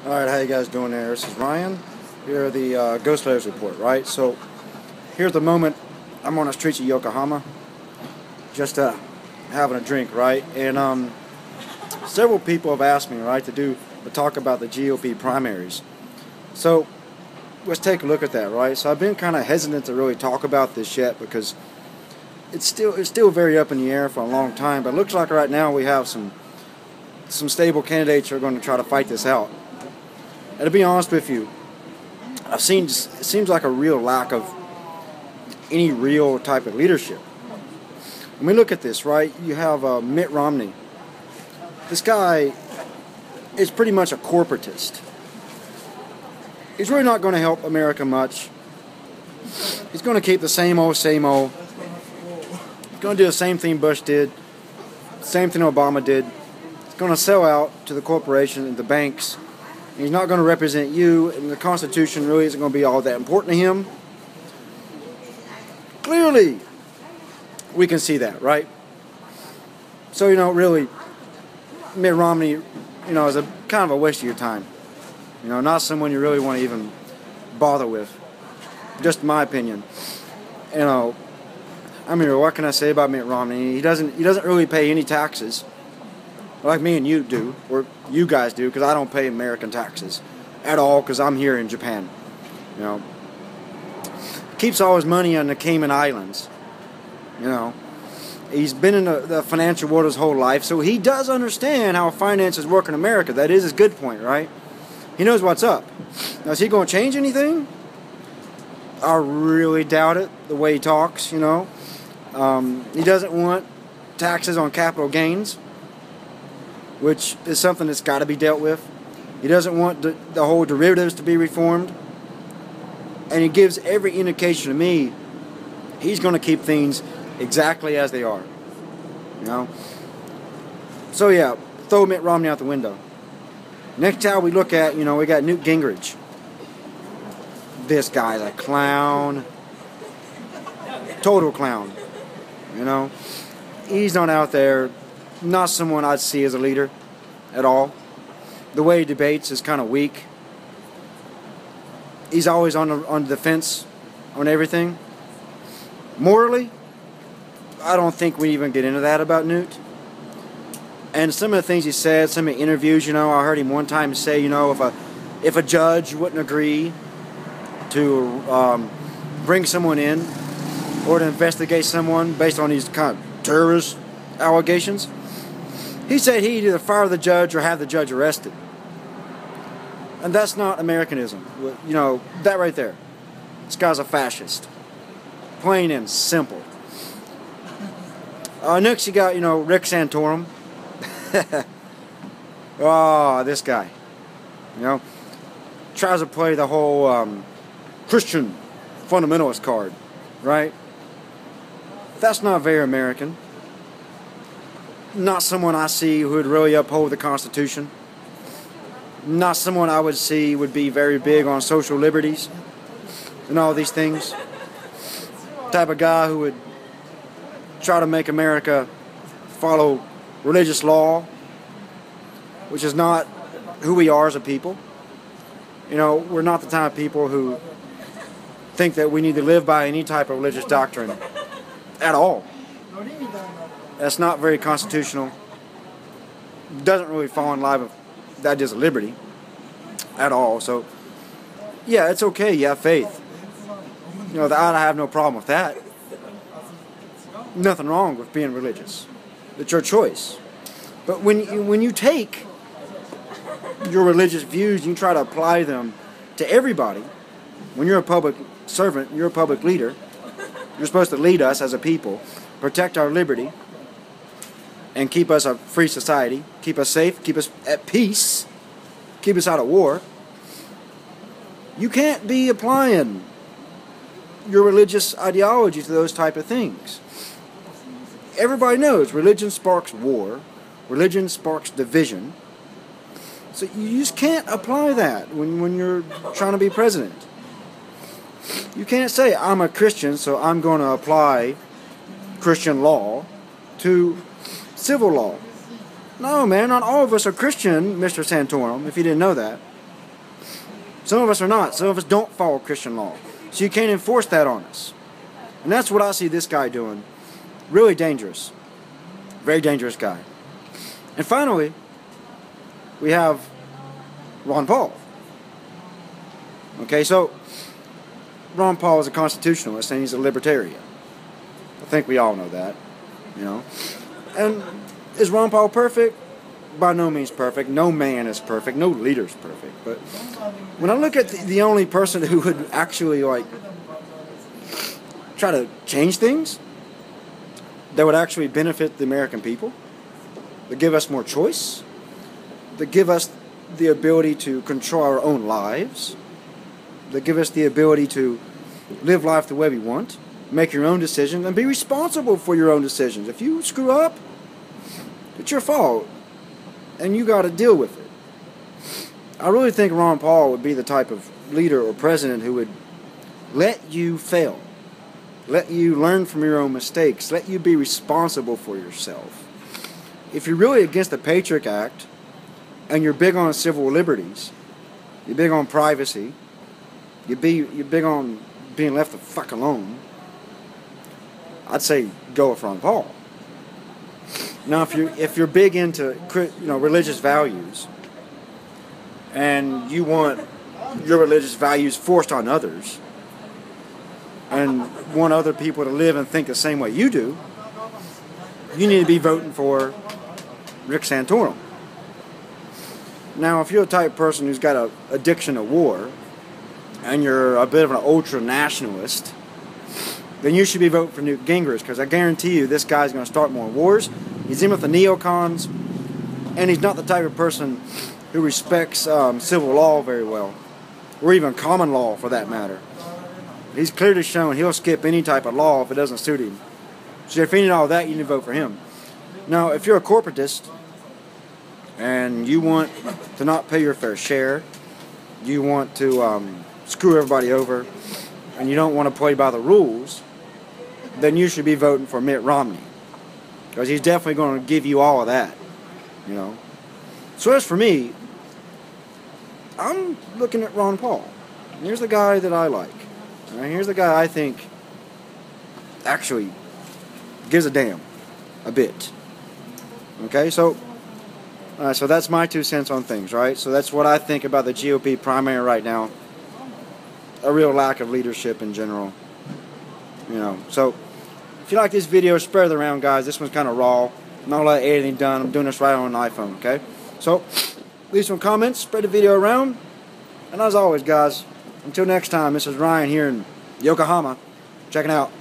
Alright, how you guys doing there? This is Ryan. Here are the Ghost Layers report, right? So, here's the moment I'm on the streets of Yokohama, just having a drink, right? And several people have asked me, right, to talk about the GOP primaries. So, let's take a look at that, right? So, I've been kind of hesitant to really talk about this yet because it's still very up in the air for a long time. But it looks like right now we have some stable candidates who are going to try to fight this out. And to be honest with you, it seems like a real lack of any real type of leadership. When we look at this, right, you have Mitt Romney. This guy is pretty much a corporatist. He's really not going to help America much. He's going to keep the same old, same old. He's going to do the same thing Bush did, same thing Obama did. He's going to sell out to the corporation and the banks. He's not going to represent you, and the Constitution really isn't going to be all that important to him. Clearly, we can see that, right? So, really, Mitt Romney, is a kind of a waste of your time. Not someone you really want to even bother with. Just my opinion. What can I say about Mitt Romney? He doesn't really pay any taxes. Like me and you do, or you guys do, because I don't pay American taxes at all, because I'm here in Japan. Keeps all his money on the Cayman Islands. He's been in the financial world his whole life, so he does understand how finances work in America. That is his good point, right? He knows what's up. Now, is he going to change anything? I really doubt it, the way he talks, He doesn't want taxes on capital gains, which is something that's got to be dealt with. He doesn't want the whole derivatives to be reformed. And he gives every indication to me he's going to keep things exactly as they are. So yeah, throw Mitt Romney out the window. Next time we look at, we got Newt Gingrich. This guy's a clown. Total clown. He's not out there. Not someone I'd see as a leader at all. The way he debates is kind of weak. He's always on the fence on everything. Morally, I don't think we even get into that about Newt. And some of the things he said, some of the interviews, I heard him one time say, if a judge wouldn't agree to bring someone in or to investigate someone based on these kind of terrorist allegations, he said he'd either fire the judge or have the judge arrested. And that's not Americanism. That right there. This guy's a fascist. Plain and simple. Next you got, Rick Santorum. Oh, this guy. Tries to play the whole Christian fundamentalist card, right? That's not very American. Not someone I see who would really uphold the Constitution. Not someone I would see would be very big on social liberties and all these things. Type of guy who would try to make America follow religious law, which is not who we are as a people. We're not the type of people who think that we need to live by any type of religious doctrine at all. That's not very constitutional. Doesn't really fall in line with the ideas of liberty at all. So, yeah, it's okay. You have faith. I have no problem with that. Nothing wrong with being religious. It's your choice. But when you take your religious views and you try to apply them to everybody, when you're a public servant, you're a public leader, you're supposed to lead us as a people, protect our liberty, and keep us a free society, keep us safe, keep us at peace, keep us out of war. You can't be applying your religious ideology to those type of things. Everybody knows religion sparks war, religion sparks division. So you just can't apply that when you're trying to be president. You can't say, I'm a Christian, so I'm going to apply Christian law to civil law. No, man, not all of us are Christian, Mr. Santorum, if you didn't know that. Some of us are not. Some of us don't follow Christian law. So you can't enforce that on us. And that's what I see this guy doing. Really dangerous. Very dangerous guy. And finally, we have Ron Paul. Okay, so Ron Paul is a constitutionalist and he's a libertarian. I think we all know that, you know. And is Ron Paul perfect? By no means perfect. No man is perfect. No leader is perfect. But when I look at the only person who would actually like try to change things that would actually benefit the American people, that give us more choice, that give us the ability to control our own lives, that give us the ability to live life the way we want, make your own decisions, and be responsible for your own decisions. If you screw up, it's your fault, and you got to deal with it. I really think Ron Paul would be the type of leader or president who would let you fail, let you learn from your own mistakes, let you be responsible for yourself. If you're really against the Patriot Act, and you're big on civil liberties, you're big on privacy, you're big on being left the fuck alone, I'd say go with Ron Paul. Now, if you're big into religious values, and you want your religious values forced on others, and want other people to live and think the same way you do, you need to be voting for Rick Santorum. Now, if you're the type of person who's got an addiction to war, and you're a bit of an ultra-nationalist, then you should be voting for Newt Gingrich, because I guarantee you this guy's going to start more wars. He's in with the neocons, and he's not the type of person who respects civil law very well, or even common law for that matter. He's clearly shown he'll skip any type of law if it doesn't suit him. So if you need all that, you need to vote for him. Now, if you're a corporatist, and you want to not pay your fair share, you want to screw everybody over, and you don't want to play by the rules, then you should be voting for Mitt Romney, because he's definitely going to give you all of that, you know. So as for me, I'm looking at Ron Paul. Here's the guy that I like. All right, here's the guy I think actually gives a damn a bit. Okay, so that's my 2 cents on things, right? So that's what I think about the GOP primary right now. A real lack of leadership in general. You know, so if you like this video, spread it around, guys. This one's kind of raw. Not a lot of editing done. I'm doing this right on an iPhone, okay? So leave some comments, spread the video around. And as always, guys, until next time, this is Ryan here in Yokohama. Checking out.